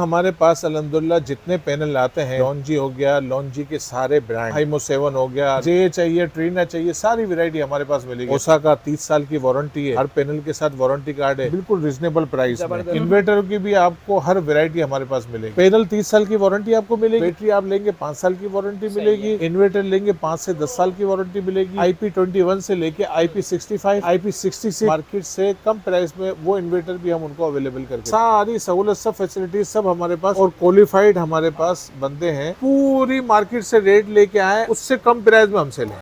हमारे पास अल्हम्दुलिल्लाह जितने पैनल आते हैं, लॉन्जी हो गया, लॉन्जी के सारे ब्रांड, हाइमो 7 हो गया, जे चाहिए, ट्रीना चाहिए, सारी वैरायटी हमारे पास मिलेगी। ओसा का 30 साल की वारंटी है, हर पैनल के साथ वारंटी कार्ड है, बिल्कुल रिजनेबल प्राइस में। इन्वर्टर की भी आपको हर वैरायटी हमारे पास मिलेगी। पैनल 30 साल की वारंटी आपको मिलेगी, बैटरी आप लेंगे 5 साल की वारंटी मिलेगी, इन्वर्टर लेंगे 5 से 10 साल की वारंटी मिलेगी। IP21 से लेके IP65, IP66 मार्केट से कम प्राइस में वो इन्वर्टर भी हम उनको अवेलेबल करके सारी सहूलत, सब फैसिलिटीज सब हमारे पास, और क्वालिफाइड हमारे पास बंदे हैं। पूरी मार्केट से रेट लेके आए, उससे कम प्राइस में हमसे लें।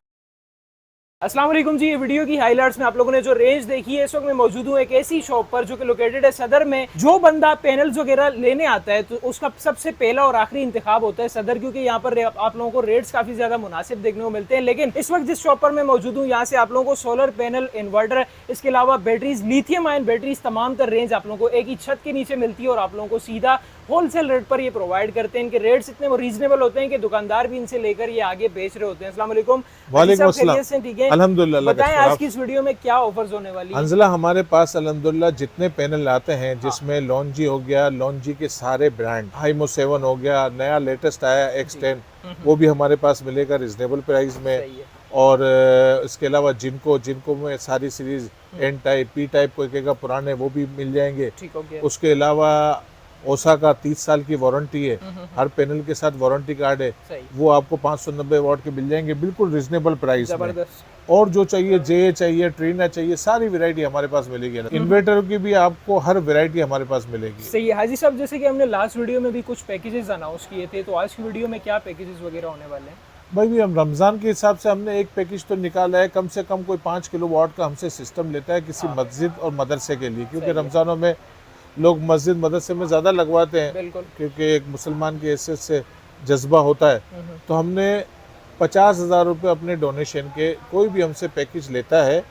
अस्सलाम वालेकुम जी, ये वीडियो की हाइलाइट्स में आप लोगों ने जो रेंज देखी है, इस वक्त मैं मौजूद हूँ एक ऐसी शॉप पर जो कि लोकेटेड है सदर में। जो बंदा पैनल्स वगैरह लेने आता है तो उसका सबसे पहला और आखिरी इंतखाब होता है सदर, क्योंकि यहाँ पर आप लोगों को रेट्स काफी ज्यादा मुनासिब देखने को मिलते हैं। लेकिन इस वक्त जिस शॉप पर मैं मौजूद हूँ, यहाँ से आप लोगों को सोलर पैनल, इन्वर्टर, इसके अलावा बैटरीज, लिथियम आयन बैटरीज, तमाम तर रेंज आप लोगों को एक ही छत के नीचे मिलती है और आप लोगों को सीधा होलसेल रेट पर ये प्रोवाइड करते हैं। इनके रेट्स इतने रीजनेबल होते हैं कि दुकानदार भी इनसे लेकर ये आगे बेच रहे होते हैं। अस्सलाम वालेकुम। वालेकुम अस्सलाम। ठीक है, अल्हम्दुलिल्लाह। बताएं आज की इस वीडियो में क्या ऑफर्स होने वाली है? अंजला, हमारे पास अल्हम्दुलिल्लाह जितने पैनल आते हैं, जिसमें लॉन्जी हो गया, लॉन्जी के सारे ब्रांड, हाइमो 7 हो गया, नया लेटेस्ट आया X10, वो भी हमारे पास मिलेगा रिजनेबल प्राइस में। और इसके अलावा जिनको में सारी series N type, P type कोई कहेगा पुराने, वो भी मिल जाएंगे। उसके अलावा ओसा का 30 साल की वारंटी है, हर पैनल के साथ वारंटी कार्ड है, वो आपको 590 वाट के मिल जाएंगे, बिल्कुल रिजनेबल प्राइस में। और जो चाहिए, जे चाहिए, ट्रीना चाहिए, सारी वैरायटी हमारे पास मिलेगी। इन्वर्टर की भी आपको हर वैरायटी हमारे पास मिलेगी। सही है हाजी साहब, जैसे कि हमने लास्ट वीडियो में भी कुछ पैकेजेस अनाउंस किए थे, तो आज की वीडियो में क्या पैकेजेस वगैरह होने वाले हैं? भाई भी हम रमज़ान के हिसाब से हमने एक पैकेज तो निकाला है, कम से कम कोई 5 किलो वाट का हमसे सिस्टम लेता है किसी मस्जिद और मदरसे के लिए, क्योंकि रमज़ानों में लोग मस्जिद मदरसे में ज़्यादा लगवाते हैं, क्योंकि एक मुसलमान की हैसियत से जज्बा होता है। तो हमने 50,000 रुपये अपने डोनेशन के, कोई भी हमसे पैकेज लेता है,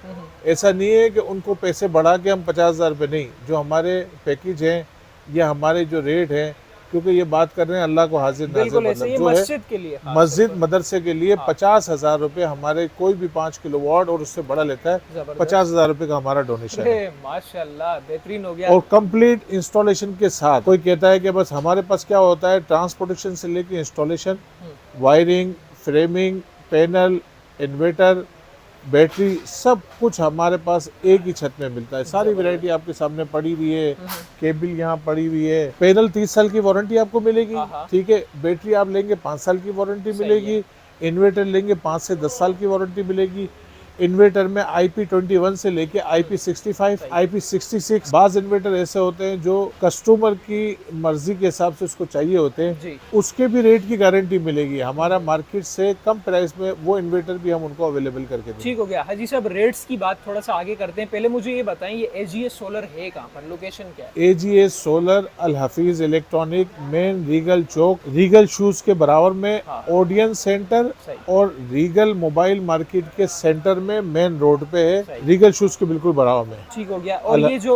ऐसा नहीं है कि उनको पैसे बढ़ा के हम 50,000 रुपये, नहीं, जो हमारे पैकेज हैं या हमारे जो रेट हैं, क्योंकि ये बात कर रहे हैं अल्लाह को हाजिर नाज़िर, मतलब जो मस्जिद के लिए, मस्जिद मदरसे के लिए 50,000 रुपये हमारे, कोई भी 5 किलो वाट और उससे बड़ा लेता है 50,000 रुपये का हमारा डोनेशन है। माशाल्लाह, बेहतरीन हो गया। और कंप्लीट इंस्टॉलेशन के साथ। कोई कहता है कि बस हमारे पास क्या होता है, ट्रांसपोर्टेशन से लेके installation, wiring, framing, panel, inverter, battery, सब कुछ हमारे पास एक ही छत में मिलता है। सारी वैरायटी आपके सामने पड़ी हुई है, केबल यहाँ पड़ी हुई है। पैनल 30 साल की वारंटी आपको मिलेगी, ठीक है। बैटरी आप लेंगे 5 साल की वारंटी मिलेगी, इन्वर्टर लेंगे 5 से 10 साल की वारंटी मिलेगी। इन्वर्टर में IP21 से लेके IP65, IP66, बाज इन्वर्टर ऐसे होते हैं जो कस्टमर की मर्जी के हिसाब से उसको चाहिए होते हैं, उसके भी रेट की गारंटी मिलेगी। हमारा मार्केट से कम प्राइस में वो इन्वर्टर भी हम उनको अवेलेबल करके देंगे। ठीक हो गया हाजी साहब, रेट्स की बात थोड़ा सा आगे करते हैं। पहले मुझे ये बताएं, ये AGS सोलर है कहाँ पर, लोकेशन क्या है? AGS सोलर अल हफीज इलेक्ट्रॉनिक, मेन रीगल चौक, रीगल शूज के बराबर में, ऑडियंस सेंटर और रीगल मोबाइल मार्केट के सेंटर में, मेन रोड पे है, रीगल शूज के बिल्कुल बराबर में। ठीक हो गया। और ये जो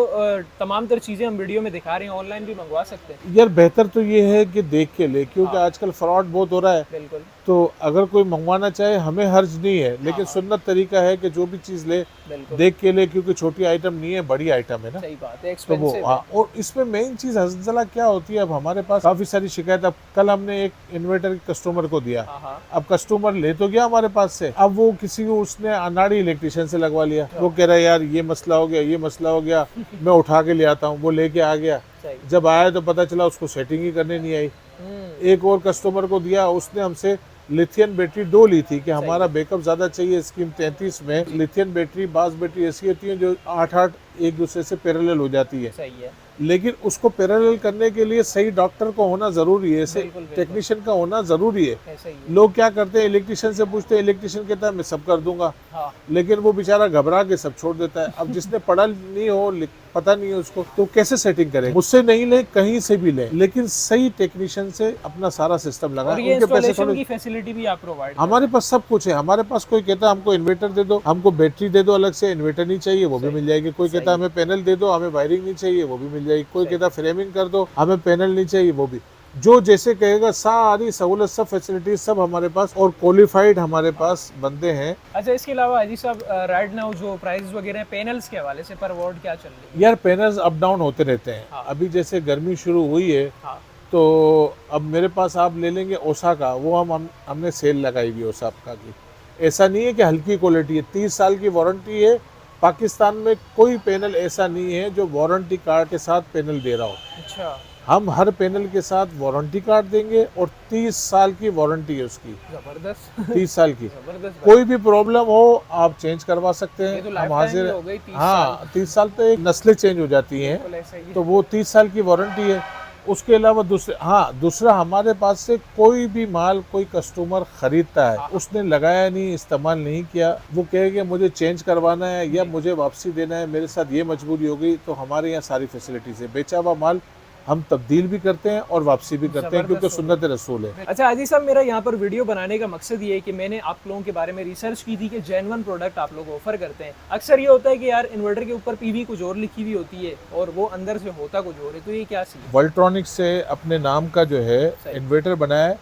तमाम तर चीजें हम वीडियो में दिखा रहे हैं, ऑनलाइन भी मंगवा सकते हैं? यार बेहतर तो ये है कि देख के ले, क्योंकि आजकल फ्रॉड बहुत हो रहा है। बिल्कुल। तो अगर कोई मंगवाना चाहे, हमें हर्ज नहीं है, लेकिन सुन्नत तरीका है कि जो भी चीज ले देख के ले, क्योंकि छोटी आइटम नहीं है, बड़ी आइटम है ना। सही बात है, तो वो और इसमें मेन चीज हंसला क्या होती है, अब हमारे पास काफी सारी शिकायत। अब कल हमने एक इन्वर्टर कस्टमर को दिया, अब कस्टमर ले तो गया हमारे पास से, अब वो किसी को उसने अनाड़ी इलेक्ट्रिशियन से लगवा लिया। वो कह रहा है यार ये मसला हो गया, ये मसला हो गया, मैं उठा के ले आता हूँ। वो लेके आ गया, जब आया तो पता चला उसको सेटिंग ही करने नहीं आई। एक और कस्टमर को दिया, उसने हमसे लिथियम बैटरी 2 ली थी कि हमारा बैकअप ज्यादा चाहिए। स्कीम 33 में लिथियम बैटरी, बास बैटरी ऐसी होती है जो 8-8 एक दूसरे से पैरेलल हो जाती है। सही है। लेकिन उसको पैरेलल करने के लिए सही डॉक्टर को होना जरूरी है, टेक्नीशियन का होना जरूरी है। लोग क्या करते हैं, इलेक्ट्रिशियन से पूछते हैं, इलेक्ट्रिशियन कहता है मैं सब कर दूंगा, लेकिन वो बेचारा घबरा के सब छोड़ देता है। अब जिसने पढ़ा नहीं हो, पता नहीं है उसको, तो कैसे सेटिंग करे? मुझसे नहीं ले, कहीं से भी ले, लेकिन सही टेक्नीशियन से अपना सारा सिस्टम लगा। उनके पैसे थोड़े की फैसिलिटी भी आप प्रोवाइड, हमारे पास सब कुछ है। हमारे पास कोई कहता है हमको इन्वर्टर दे दो, हमको बैटरी दे दो अलग से, इन्वर्टर नहीं चाहिए, वो भी मिल जाएगी। कोई कहता है हमें पैनल दे दो, हमें वायरिंग नहीं चाहिए, वो भी मिल जाएगी। कोई कहता है फ्रेमिंग कर दो, हमें पैनल नहीं चाहिए, वो भी। जो जैसे कहेगा, सारी सहूलत, सब फैसिलिटीज सब हमारे पास, और क्वालिफाइड हमारे पास बंदे हैं। अच्छा, इसके अलावा हाजी साहब राइट नाउ जो प्राइस वगैरह है पैनल्स के हवाले से पर वाट क्या चल रही है? यार पैनल्स अप डाउन होते रहते हैं। अभी जैसे गर्मी शुरू हुई है, तो अब मेरे पास आप ले लेंगे ओसाका, वो हमने सेल लगाई हुई ओसाका की। ऐसा नहीं है कि हल्की क्वालिटी है, 30 साल की वारंटी है। पाकिस्तान में कोई पैनल ऐसा नहीं है जो वारंटी कार्ड के साथ पैनल दे रहा हो। अच्छा, हम हर पैनल के साथ वारंटी कार्ड देंगे और 30 साल की वारंटी है उसकी। जबरदस्त 30 साल की जबरदस्त। कोई भी प्रॉब्लम हो आप चेंज करवा सकते ये तो हैं, लाइफ हम टाइम हाजिर की हैं। हो गई, 30 हाँ, 30 साल पे एक नस्लें चेंज हो जाती हैं, बिल्कुल ऐसा ही है। तो वो 30 साल की वारंटी है। उसके अलावा दूसरा हमारे पास से कोई भी माल कोई कस्टमर खरीदता है, उसने लगाया नहीं, इस्तेमाल नहीं किया, वो कहेगा मुझे चेंज करवाना है या मुझे वापसी देना है, मेरे साथ ये मजबूरी हो गई, तो हमारे यहाँ सारी फैसिलिटीज है। बेचा हुआ माल हम तब्दील भी करते हैं और वापसी भी करते हैं, क्योंकि सुन्नत रसूल है। अच्छा अजीज साहब, मेरा यहाँ पर वीडियो बनाने का मकसद ये है कि मैंने आप लोगों के बारे में रिसर्च की थी कि जेन्युइन प्रोडक्ट आप लोग ऑफर करते हैं। अक्सर ये होता है कि यार इन्वर्टर के ऊपर पीवी कुछ और लिखी हुई होती है और वो अंदर से होता कुछ और है, तो ये क्या सीन है? वोल्ट्रॉनिक से अपने नाम का जो है इन्वर्टर बनाया है,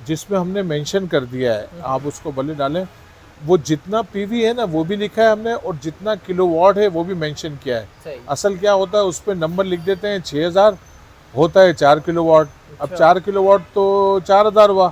जिसमें हमने मेंशन कर दिया है, आप उसको भले डालें, वो जितना पीवी है ना वो भी लिखा है हमने, और जितना किलोवाट है वो भी मेंशन किया है। सही। असल क्या होता है, उस पर नंबर लिख देते हैं 6000, होता है 4 किलोवाट। अब 4 किलोवाट तो 4000 हुआ,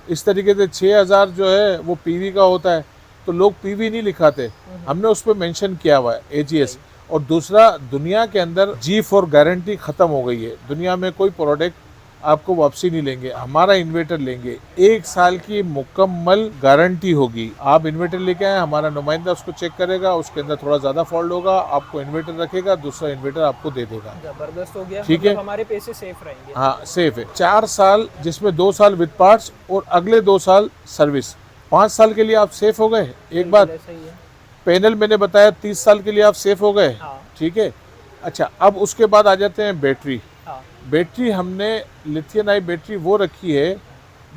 इस तरीके से 6000 जो है वो पीवी का होता है, तो लोग पीवी नहीं लिखाते, हमने उस पर मेंशन किया हुआ है एजीएस। और दूसरा, दुनिया के अंदर G4 गारंटी ख़त्म हो गई है, दुनिया में कोई प्रोडक्ट आपको वापसी नहीं लेंगे, हमारा इन्वर्टर लेंगे, 1 साल की मुकम्मल गारंटी होगी। आप इन्वर्टर लेके आए, हमारा नुमाइंदा उसको चेक करेगा, उसके अंदर थोड़ा ज़्यादा फॉल्ट होगा, आपको इन्वर्टर रखेगा, दूसरा इन्वर्टर आपको दे देगा। जबरदस्त हो गया, ठीक है, मतलब हमारे पैसे सेफ रहेंगे। हाँ सेफ है। 4 साल, जिसमें 2 साल विद पार्ट्स और अगले 2 साल सर्विस, 5 साल के लिए आप सेफ हो गए। एक बात, ऐसा ही है। पैनल मैंने बताया 30 साल के लिए आप सेफ हो गए, हाँ। ठीक है। अच्छा, अब उसके बाद आ जाते हैं बैटरी। हाँ। बैटरी हमने लिथियम आयन बैटरी वो रखी है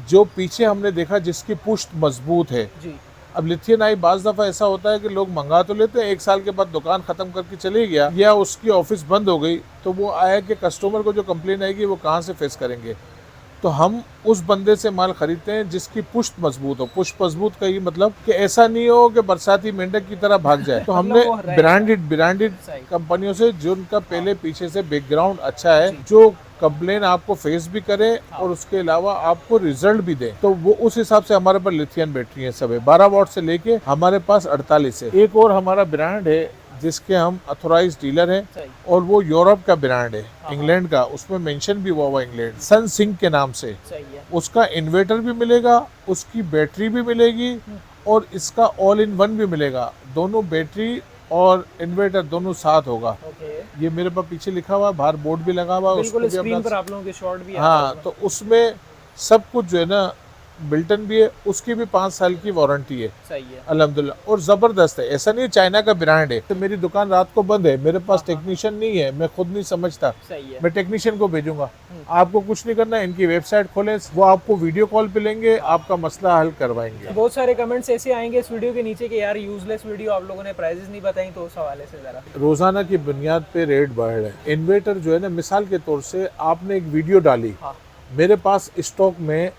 जो पीछे हमने देखा जिसकी पुष्ट मजबूत है जी। अब लिथियम आयन बाज़ दफ़ा ऐसा होता है कि लोग मंगा तो लेते हैं, 1 साल के बाद दुकान ख़त्म करके चले गया या उसकी ऑफिस बंद हो गई, तो वो आया कि कस्टमर को जो कंप्लेन आएगी वो कहाँ से फेस करेंगे। तो हम उस बंदे से माल खरीदते हैं जिसकी पुष्ट मजबूत हो। पुष्ट मजबूत का ही मतलब कि ऐसा नहीं हो कि बरसाती मेंढक की तरह भाग जाए। तो हमने ब्रांडेड कंपनियों से, जिनका पहले पीछे से बैकग्राउंड अच्छा है, जो कंप्लेन आपको फेस भी करे और उसके अलावा आपको रिजल्ट भी दे, तो वो उस हिसाब से हमारे पास लिथियम बैटरी है सब है। 12 वॉट से लेके हमारे पास 48 है। एक और हमारा ब्रांड है जिसके हम अथोराइज डीलर हैं और वो यूरोप का ब्रांड है, इंग्लैंड का, उसमें मेंशन भी हुआ हुआ इंग्लैंड, सन सिंक के नाम से। उसका इन्वर्टर भी मिलेगा, उसकी बैटरी भी मिलेगी और इसका ऑल इन वन भी मिलेगा। दोनों बैटरी और इन्वर्टर दोनों साथ होगा। ये मेरे पास पीछे लिखा हुआ, बाहर बोर्ड भी लगा हुआ, बिल्कुल स्क्रीन पर आप लोगों के शॉट भी हाँ, तो उसमें सब कुछ जो है ना बिल्टन भी है, उसकी भी 5 साल की वारंटी है। सही है अल्हम्दुलिल्लाह, और ज़बरदस्त है, ऐसा नहीं चाइना का ब्रांड है। तो मेरी दुकान रात को बंद है, मेरे पास टेक्नीशियन नहीं है, मैं खुद नहीं समझता, सही है। मैं टेक्नीशियन को भेजूंगा। आपको कुछ नहीं करना है, इनकी वेबसाइट खोलें, वो आपको वीडियो कॉल पे लेंगे, आपका मसला हल करवाएंगे। बहुत सारे कमेंट्स ऐसे आएंगे इस वीडियो के नीचे कि यार यूजलेस वीडियो आप लोगों ने प्राइजेस नहीं बताई, तो उस हवाले से जरा। रोजाना की बुनियाद पे रेट बढ़ रहे हैं। इन्वर्टर जो है ना, मिसाल के तौर से आपने एक वीडियो डाली, मेरे पास स्टॉक में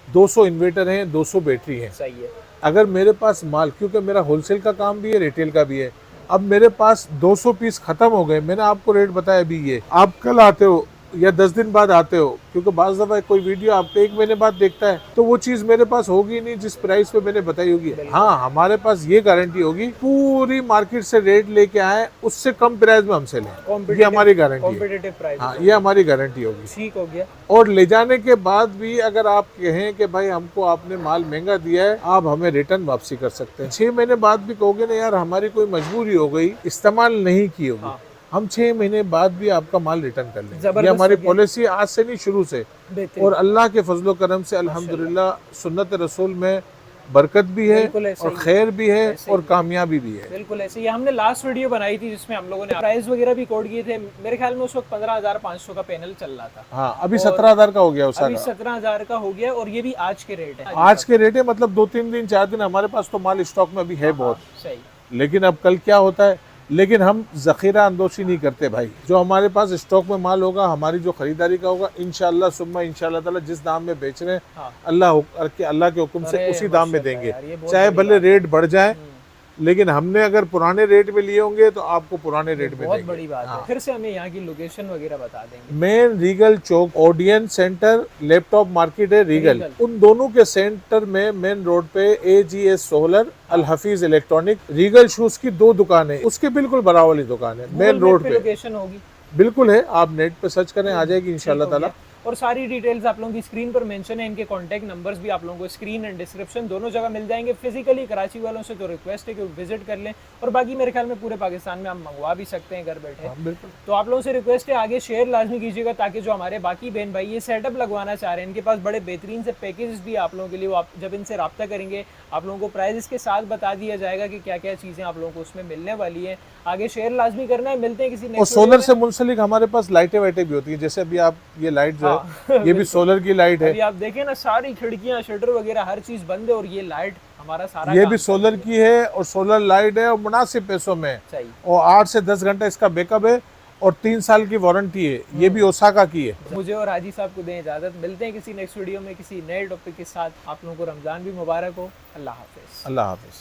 200 इन्वर्टर हैं, 200 बैटरी हैं। सही है। अगर मेरे पास माल, क्योंकि मेरा होलसेल का काम भी है, रिटेल का भी है, अब मेरे पास 200 पीस खत्म हो गए, मैंने आपको रेट बताया अभी, ये आप कल आते हो या 10 दिन बाद आते हो, क्योंकि बाज़ दफ़ा कोई वीडियो आपको 1 महीने बाद देखता है, तो वो चीज़ मेरे पास होगी नहीं जिस प्राइस पे मैंने बताई होगी। हाँ, हमारे पास ये गारंटी होगी, पूरी मार्केट से रेट लेके आए, उससे कम प्राइस में हमसे लें, ये हमारी गारंटी है। हाँ, ये हमारी गारंटी होगी। ठीक हो गया। और ले जाने के बाद भी अगर आप कहें कि भाई हमको आपने माल महंगा दिया है, आप हमें रिटर्न वापसी कर सकते हैं। 6 महीने बाद भी कहोगे ना यार हमारी कोई मजबूरी हो गई, इस्तेमाल नहीं की होगी, हम 6 महीने बाद भी आपका माल रिटर्न कर लेंगे। ये हमारी पॉलिसी आज से नहीं, शुरू से। और अल्लाह के फजलो करम से अल्हम्दुलिल्लाह सुन्नत रसूल में बरकत भी है और खैर भी है और कामयाबी भी है। बिल्कुल ऐसे ही। हमने लास्ट वीडियो बनाई थी जिसमें हम लोगों ने प्राइस वगैरह भी कोड किए थे। मेरे ख्याल में उस वक्त 15,500 का पैनल चल रहा था। हाँ, अभी 17,000 का हो गया, अभी 17,000 का हो गया, और ये भी आज के रेट है। आज के रेट है, मतलब 2-3 दिन 4 दिन हमारे पास तो माल स्टॉक में अभी है बहुत। सही। लेकिन अब कल क्या होता है, लेकिन हम जखीरा अंदोशी नहीं करते भाई। जो हमारे पास स्टॉक में माल होगा, हमारी जो खरीदारी का होगा, इंशाल्लाह सुम्मा इंशाल्लाह ताला जिस दाम में बेच रहे हैं, अल्लाह के हुक्म से उसी दाम में देंगे, चाहे भले रेट बढ़ जाए, लेकिन हमने अगर पुराने रेट में लिए होंगे तो आपको पुराने रेट में बहुत देंगे। बड़ी बात है। फिर से हमें यहाँ की लोकेशन वगैरह बता देंगे। मेन रीगल चौक, ओडियन सेंटर, लैपटॉप मार्केट है रीगल, उन दोनों के सेंटर में मेन रोड पे AGS सोलर, अल हफीज इलेक्ट्रॉनिक, रीगल शूज की 2 दुकानें, उसके बिल्कुल बराबर वाली दुकान है मेन रोड पे। लोकेशन होगी बिल्कुल है, आप नेट पे सर्च करें आ जाएगी इंशाल्लाह ताला। और सारी डिटेल्स आप लोगों की स्क्रीन पर मेंशन है, इनके कांटेक्ट नंबर्स भी आप लोगों को स्क्रीन एंड डिस्क्रिप्शन दोनों जगह मिल जाएंगे। फिजिकली कराची वालों से तो रिक्वेस्ट है कि विजिट कर लें, और बाकी मेरे ख्याल में पूरे पाकिस्तान में आप मंगवा भी सकते हैं घर बैठे। बिल्कुल। तो आप लोगों से रिक्वेस्ट है आगे शेयर लाजमी कीजिएगा, ताकि जो हमारे बाकी बहन भाई ये सेटअप लगवाना चाह रहे हैं, इनके पास बड़े बेहतरीन से पैकेजेस भी आप लोगों के लिए, वो आप जब इनसे रब्ता करेंगे आप लोगों को प्राइजेस के साथ बता दिया जाएगा कि क्या क्या चीज़ें आप लोगों को उसमें मिलने वाली है। आगे शेयर लाजमी करना है। मिलते हैं किसी और नेक्स्ट सोलर से मुंसलिक हमारे पास लाइटें वाइटें भी होती है, जैसे अभी आप ये लाइट जो है ये भी सोलर की लाइट है। अभी आप देखें ना, सारी खिड़कियां, शटर वगैरह हर चीज बंद है, और ये लाइट हमारा सारा ये काम भी सोलर की है और सोलर लाइट है और मुनासिब पैसों में, सही। और 8 से 10 घंटा इसका बैकअप है और 3 साल की वारंटी है। ये भी ओसाका की है। मुझे और हाजी साहब को दें इजाजत। मिलते हैं किसी नेक्स्ट वीडियो में किसी नए टॉपिक के साथ। आप लोगों को रमजान भी मुबारक हो। अल्लाह हाफिज। अल्लाह हाफिज।